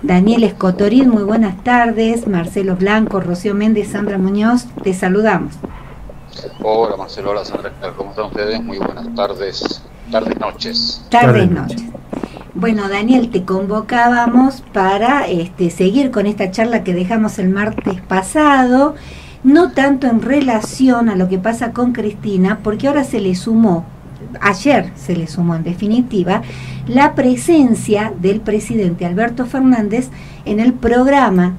Daniel Escotorín, muy buenas tardes. Marcelo Blanco, Rocío Méndez, Sandra Muñoz, te saludamos. Hola Marcelo, hola Sandra, ¿cómo están ustedes? Muy buenas tardes, noches. Tardes, noches. Bueno, Daniel, te convocábamos para seguir con esta charla que dejamos el martes pasado, no tanto en relación a lo que pasa con Cristina, porque ahora ayer se le sumó en definitiva, la presencia del presidente Alberto Fernández en el programa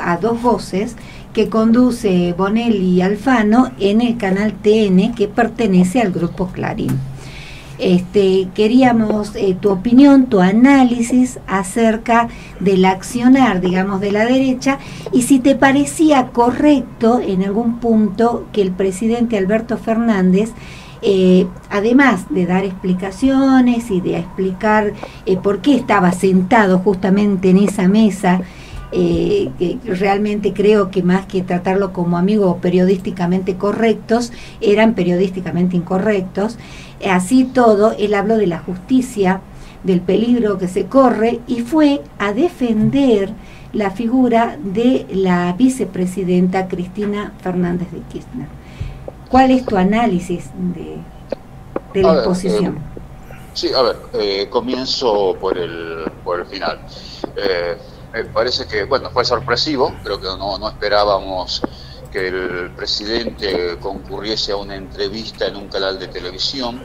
a dos voces que conduce Bonelli Alfano en el canal TN, que pertenece al Grupo Clarín. Queríamos tu opinión, tu análisis acerca del accionar, digamos, de la derecha, y si te parecía correcto en algún punto que el presidente Alberto Fernández, además de dar explicaciones y de explicar por qué estaba sentado justamente en esa mesa, que realmente creo que más que tratarlo como amigos periodísticamente correctos, eran periodísticamente incorrectos. Así todo, él habló de la justicia, del peligro que se corre, y fue a defender la figura de la vicepresidenta Cristina Fernández de Kirchner. ¿Cuál es tu análisis de la exposición? Sí, a ver, comienzo por el final. Me parece que, bueno, fue sorpresivo, creo que no esperábamos que el presidente concurriese a una entrevista en un canal de televisión.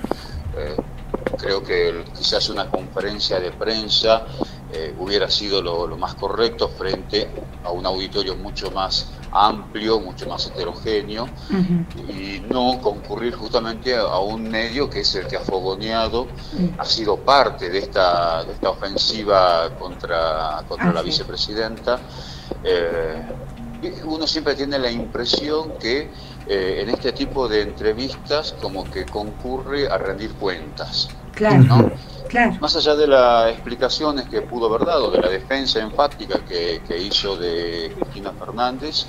Creo que quizás una conferencia de prensa hubiera sido lo más correcto frente a un auditorio mucho más amplio, mucho más heterogéneo, y no concurrir justamente a un medio que es el que ha fogoneado, ha sido parte de esta ofensiva contra la vicepresidenta. Uno siempre tiene la impresión que en este tipo de entrevistas como que concurre a rendir cuentas. Claro, ¿no? Claro. Más allá de las explicaciones que pudo haber dado, de la defensa enfática que hizo de Cristina Fernández,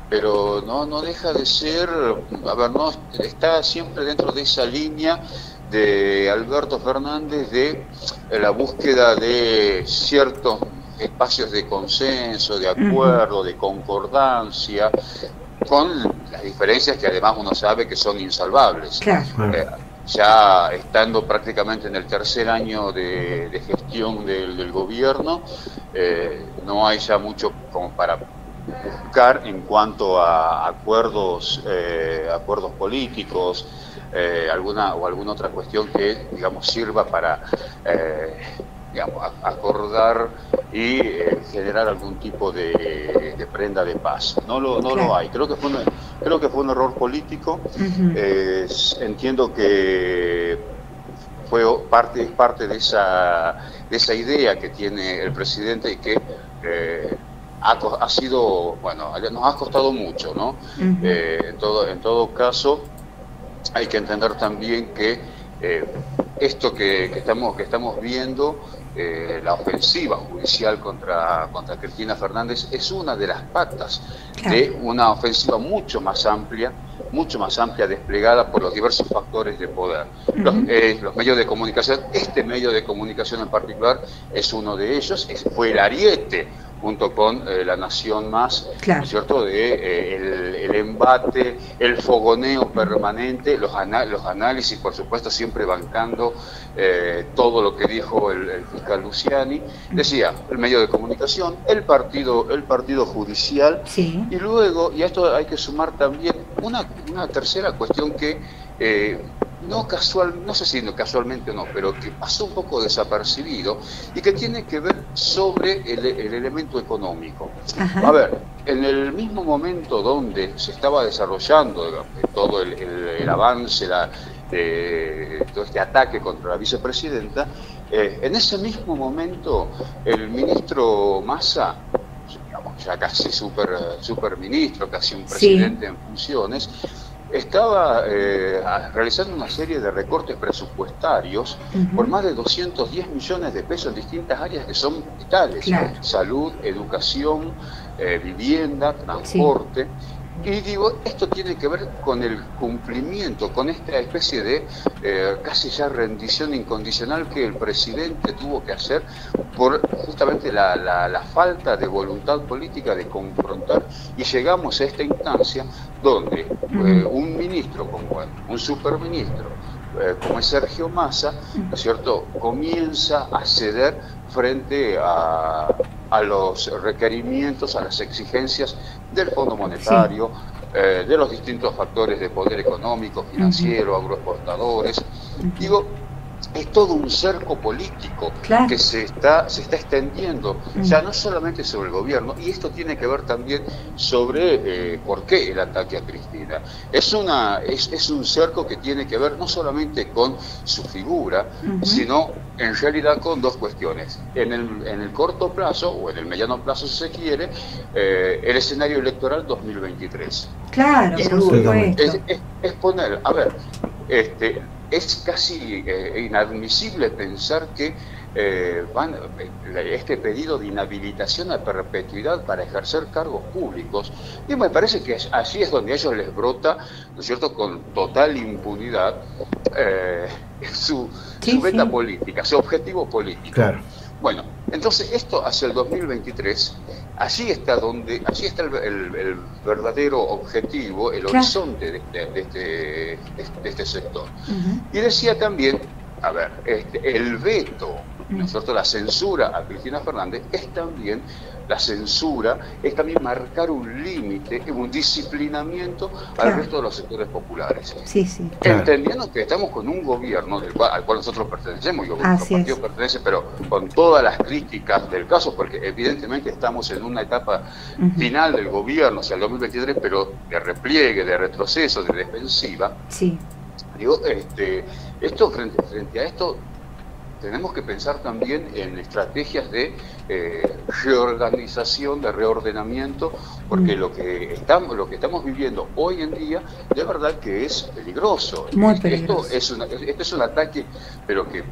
pero no deja de ser, no está siempre dentro de esa línea de Alberto Fernández de la búsqueda de ciertos espacios de consenso, de acuerdo, de concordancia, con las diferencias que además uno sabe que son insalvables. Claro. Ya estando prácticamente en el tercer año de gestión del gobierno, no hay ya mucho como para buscar en cuanto a acuerdos políticos, alguna otra cuestión que, digamos, sirva para acordar y generar algún tipo de prenda de paz. No lo hay. Creo que fue un error político. Entiendo que fue parte de esa idea que tiene el presidente y que ha sido, bueno, nos ha costado mucho, ¿no? En todo caso, hay que entender también que esto que estamos viendo, la ofensiva judicial contra Cristina Fernández, es una de las patas de una ofensiva mucho más amplia desplegada por los diversos factores de poder. Los medios de comunicación, este medio de comunicación en particular es uno de ellos, fue el ariete junto con La Nación Más, ¿no es cierto?, de el embate, el fogoneo permanente, los análisis, por supuesto, siempre bancando todo lo que dijo el fiscal Luciani. Decía, el medio de comunicación, el partido judicial, y luego, y a esto hay que sumar también una tercera cuestión que no sé si casualmente o no, pero que pasó un poco desapercibido y que tiene que ver sobre el elemento económico. A ver, en el mismo momento donde se estaba desarrollando todo el avance, todo este ataque contra la vicepresidenta, en ese mismo momento el ministro Massa, digamos, ya casi super ministro, casi un presidente en funciones, estaba realizando una serie de recortes presupuestarios por más de 210 millones de pesos en distintas áreas que son vitales: salud, educación, vivienda, transporte. Y digo, esto tiene que ver con el cumplimiento, con esta especie de casi ya rendición incondicional que el presidente tuvo que hacer por justamente la falta de voluntad política de confrontar, y llegamos a esta instancia donde un ministro como un superministro como es Sergio Massa, ¿no es cierto?, comienza a ceder frente a los requerimientos, a las exigencias del Fondo Monetario, de los distintos factores de poder económico, financiero, agroexportadores. Digo, es todo un cerco político que se está extendiendo, ya no solamente sobre el gobierno, y esto tiene que ver también sobre por qué el ataque a Cristina. Es un cerco que tiene que ver no solamente con su figura, sino en realidad con dos cuestiones. En el corto plazo, o en el mediano plazo si se quiere, el escenario electoral 2023. Claro, por supuesto. Es poner, a ver, es casi inadmisible pensar que este pedido de inhabilitación a perpetuidad para ejercer cargos públicos, y me parece que allí es donde a ellos les brota, ¿no es cierto?, con total impunidad su meta política, su objetivo político. Claro. Bueno, entonces esto hacia el 2023, allí está el verdadero objetivo, el horizonte de este sector. Y decía también, a ver, el veto, ¿no es cierto?, la censura a Cristina Fernández es también la censura, es también marcar un límite, un disciplinamiento al resto de los sectores populares. Entendiendo que estamos con un gobierno al cual nosotros pertenecemos, yo nuestro partido pertenece, pero con todas las críticas del caso, porque evidentemente estamos en una etapa final del gobierno, hacia el 2023, pero de repliegue, de retroceso, de defensiva. Digo, esto frente a esto tenemos que pensar también en estrategias de reorganización, de reordenamiento, porque lo que estamos viviendo hoy en día, de verdad que es peligroso. Muy peligroso. Esto es un ataque, pero que,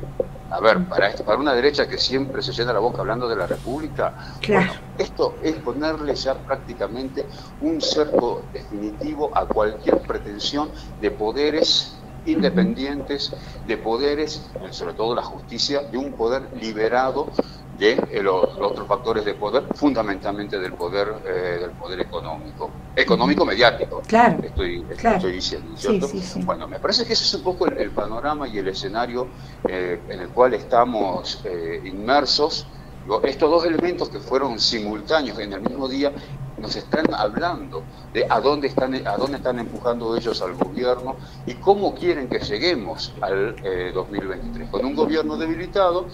a ver, para una derecha que siempre se llena la boca hablando de la República, bueno, esto es ponerle ya prácticamente un cerco definitivo a cualquier pretensión de poderes independientes, de poderes, sobre todo la justicia, de un poder liberado de los otros factores de poder, fundamentalmente del poder económico mediático. Estoy diciendo, ¿cierto? Bueno, me parece que ese es un poco el panorama y el escenario en el cual estamos inmersos. Estos dos elementos que fueron simultáneos en el mismo día nos están hablando de a dónde están empujando ellos al gobierno y cómo quieren que lleguemos al 2023. Con un gobierno debilitado,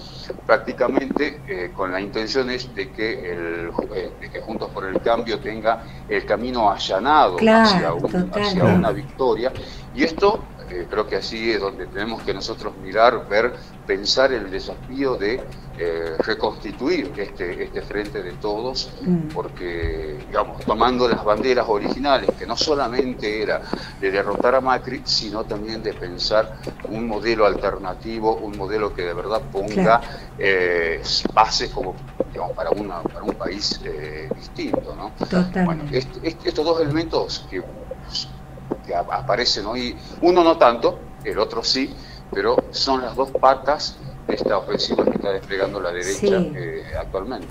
prácticamente con la intención de que Juntos por el Cambio tenga el camino allanado hacia una victoria. Y esto creo que así es donde tenemos que nosotros mirar, ver, pensar el desafío de reconstituir este frente de todos, porque, digamos, tomando las banderas originales, que no solamente era de derrotar a Macri, sino también de pensar un modelo alternativo, un modelo que de verdad ponga bases como, digamos, para un país distinto, ¿no? Bueno, estos dos elementos que aparecen hoy, uno no tanto, el otro sí, pero son las dos patas de esta ofensiva que está desplegando la derecha actualmente.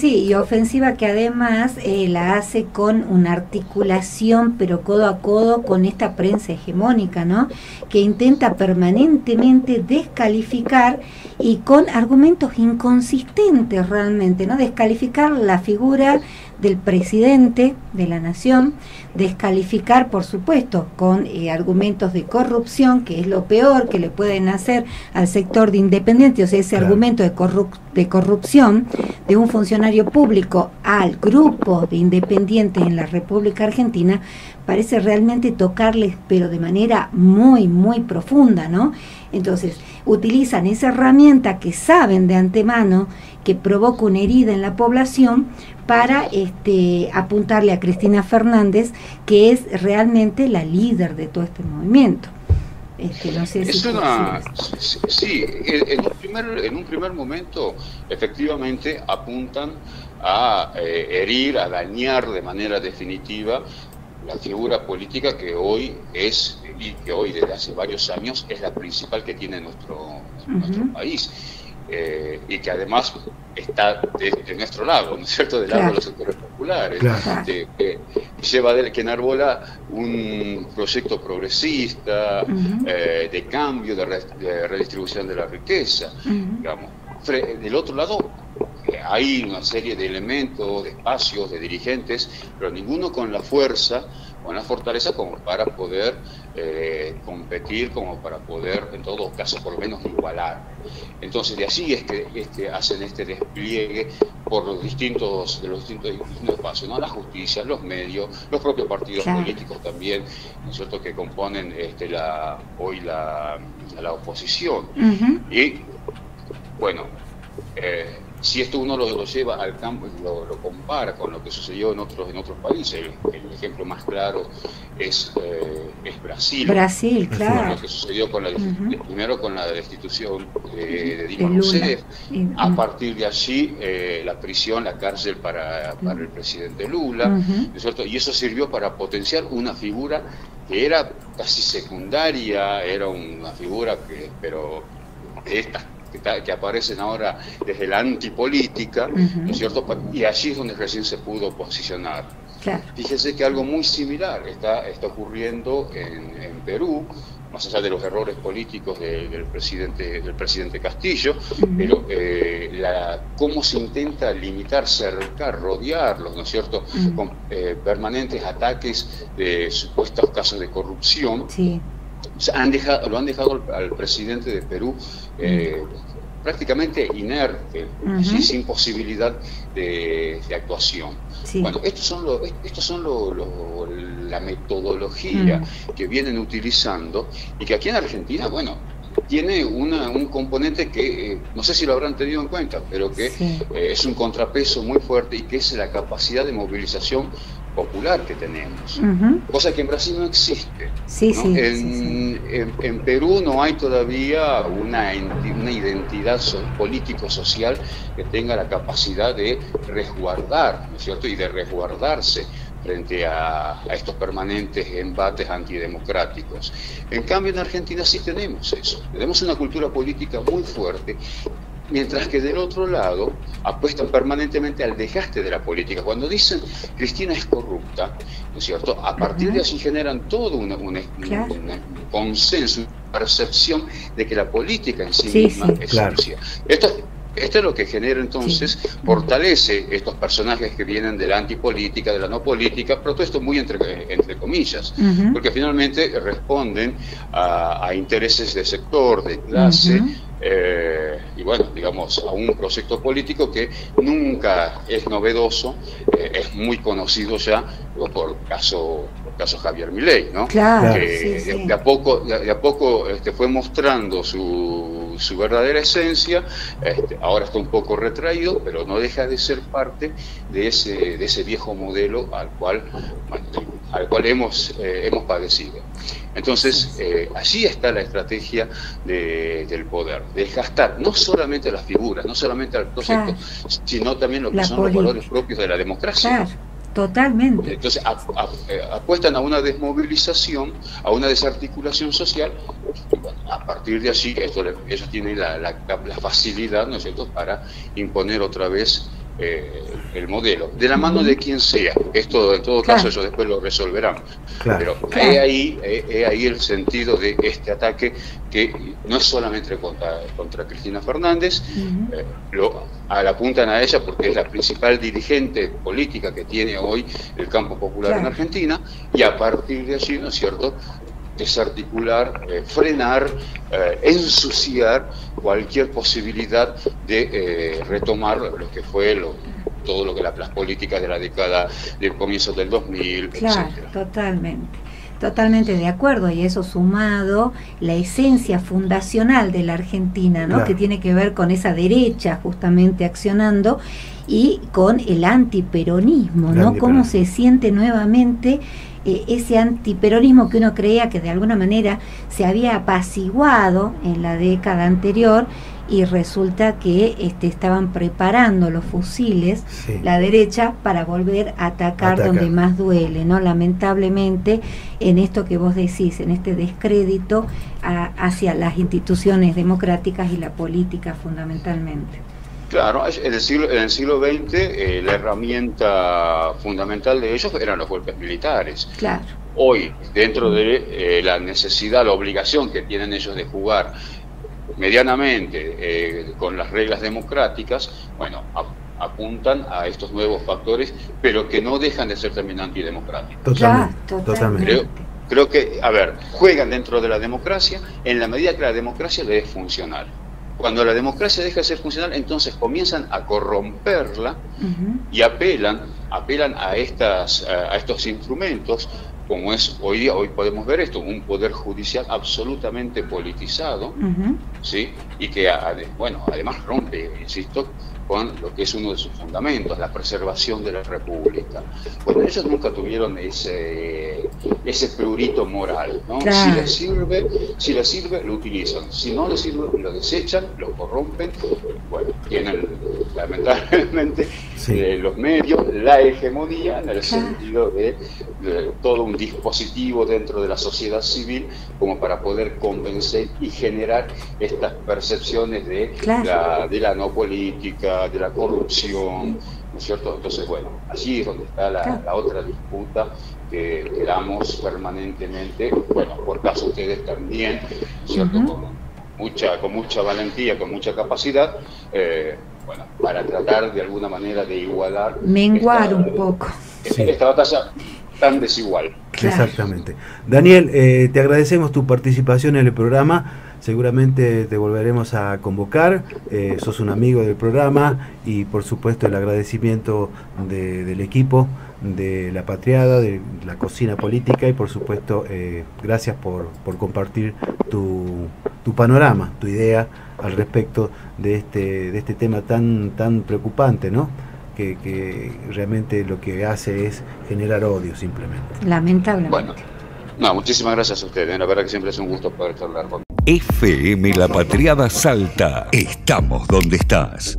Y ofensiva que además la hace con una articulación, pero codo a codo con esta prensa hegemónica, ¿no?, que intenta permanentemente descalificar y con argumentos inconsistentes realmente, ¿no?, descalificar la figura del presidente de la nación, descalificar, por supuesto, con argumentos de corrupción, que es lo peor que le pueden hacer al sector de independientes, o sea, ese argumento de corrupción de un funcionario público al grupo de independientes en la República Argentina, parece realmente tocarles, pero de manera muy, muy profunda, ¿no? Entonces, utilizan esa herramienta que saben de antemano que provoca una herida en la población para apuntarle a Cristina Fernández, que es realmente la líder de todo este movimiento. No sé si en un primer momento efectivamente apuntan a herir, a dañar de manera definitiva la figura política que hoy es, y que hoy desde hace varios años es la principal que tiene nuestro país. Y que además está de nuestro lado, ¿no es cierto?, del lado de los sectores populares, que enarbola un proyecto progresista, de cambio, de redistribución de la riqueza, digamos. Del otro lado hay una serie de elementos, de espacios, de dirigentes, pero ninguno con la fuerza, con la fortaleza como para poder competir, como para poder, en todo caso, por lo menos igualar. Entonces, de allí es que hacen este despliegue por los distintos espacios, ¿no? La justicia, los medios, los propios partidos políticos también, ¿no es cierto?, que componen hoy la oposición. Y, bueno, si esto uno lo lleva al campo y lo compara con lo que sucedió en otros países, el ejemplo más claro es Brasil. Brasil, claro. Lo que sucedió primero con la destitución de Dilma Rousseff, a partir de allí la prisión, la cárcel para el presidente Lula, ¿no es cierto? Y eso sirvió para potenciar una figura que era casi secundaria, era una figura pero de estas que aparecen ahora desde la antipolítica, ¿no es cierto? Y allí es donde recién se pudo posicionar. Claro. Fíjese que algo muy similar está ocurriendo en Perú, más allá de los errores políticos del presidente Castillo, pero cómo se intenta limitar, cercar, rodearlos, ¿no es cierto?, con permanentes ataques de supuestos casos de corrupción. Lo han dejado al presidente de Perú prácticamente inerte, sin posibilidad de actuación. Bueno, estos son la metodología que vienen utilizando y que aquí en Argentina, bueno, tiene un componente que no sé si lo habrán tenido en cuenta, pero que es un contrapeso muy fuerte, y que es la capacidad de movilización popular que tenemos, cosa que en Brasil no existe, ¿no? En Perú no hay todavía una identidad político-social que tenga la capacidad de resguardar, ¿no es cierto?, y de resguardarse frente a estos permanentes embates antidemocráticos. En cambio, en Argentina sí tenemos eso, tenemos una cultura política muy fuerte, mientras que del otro lado apuestan permanentemente al desgaste de la política. Cuando dicen Cristina es corrupta, ¿no es cierto?, a partir de allí generan todo un consenso, una percepción de que la política en sí misma es sucia. Esto es lo que genera entonces, fortalece estos personajes que vienen de la antipolítica, de la no política, pero todo esto muy entre comillas, porque finalmente responden a intereses de sector, de clase, y bueno, digamos, a un proyecto político que nunca es novedoso, es muy conocido ya por caso Javier Milei, ¿no? Claro, de a poco fue mostrando su verdadera esencia, ahora está un poco retraído, pero no deja de ser parte de ese viejo modelo al cual hemos padecido. Entonces, allí está la estrategia del poder, desgastar no solamente las figuras, no solamente al proyecto, sino también lo que son los valores propios de la democracia. Totalmente. Entonces apuestan a una desmovilización, a una desarticulación social, y bueno, a partir de allí ellos tienen la facilidad, ¿no es cierto?, para imponer otra vez el modelo, de la mano de quien sea. Esto en todo caso ellos después lo resolverán, pero he ahí el sentido de este ataque, que no es solamente contra Cristina Fernández, lo apuntan a ella porque es la principal dirigente política que tiene hoy el campo popular en Argentina, y a partir de allí, ¿no es cierto?, desarticular, frenar, ensuciar cualquier posibilidad de retomar lo que fue todo lo que las políticas de la década del comienzo del 2000, etcétera. Totalmente de acuerdo, y eso sumado la esencia fundacional de la Argentina, ¿no? Que tiene que ver con esa derecha justamente accionando, y con el antiperonismo, ¿no? Cómo se siente nuevamente ese antiperonismo que uno creía que de alguna manera se había apaciguado en la década anterior, y resulta que estaban preparando los fusiles, sí, la derecha, para volver a atacar donde más duele, ¿no? Lamentablemente, en esto que vos decís, en este descrédito hacia las instituciones democráticas y la política fundamentalmente. Claro, en el siglo XX la herramienta fundamental de ellos eran los golpes militares. Claro. Hoy, dentro de la necesidad, la obligación que tienen ellos de jugar medianamente con las reglas democráticas, bueno, apuntan a estos nuevos factores, pero que no dejan de ser también antidemocráticos. Totalmente. Creo que, a ver, juegan dentro de la democracia en la medida que la democracia le es funcional. Cuando la democracia deja de ser funcional, entonces comienzan a corromperla y apelan a estos instrumentos, como es hoy podemos ver esto, un poder judicial absolutamente politizado, ¿sí? Y que además rompe, insisto, con lo que es uno de sus fundamentos, la preservación de la República. Bueno, ellos nunca tuvieron ese prurito moral, ¿no? Claro. Si les sirve, lo utilizan. Si no les sirve, lo desechan, lo corrompen. Bueno, tienen lamentablemente los medios, la hegemonía, en el sentido de todo un dispositivo dentro de la sociedad civil como para poder convencer y generar estas percepciones de la no política, de la corrupción, ¿no es cierto? Entonces, bueno, allí es donde está la otra disputa que damos permanentemente, bueno, por caso ustedes también, ¿cierto? Con mucha valentía, con mucha capacidad, bueno, para tratar de alguna manera de igualar, menguar un poco esta batalla tan desigual. Claro. Exactamente. Daniel, te agradecemos tu participación en el programa. Seguramente te volveremos a convocar, sos un amigo del programa y por supuesto el agradecimiento del equipo de La Patriada, de la Cocina Política y por supuesto gracias por compartir tu panorama, tu idea al respecto de este tema tan preocupante, ¿no? Que realmente lo que hace es generar odio simplemente. Lamentablemente. Bueno, no, muchísimas gracias a ustedes, la verdad que siempre es un gusto poder charlar con FM La Patriada Salta. Estamos donde estás.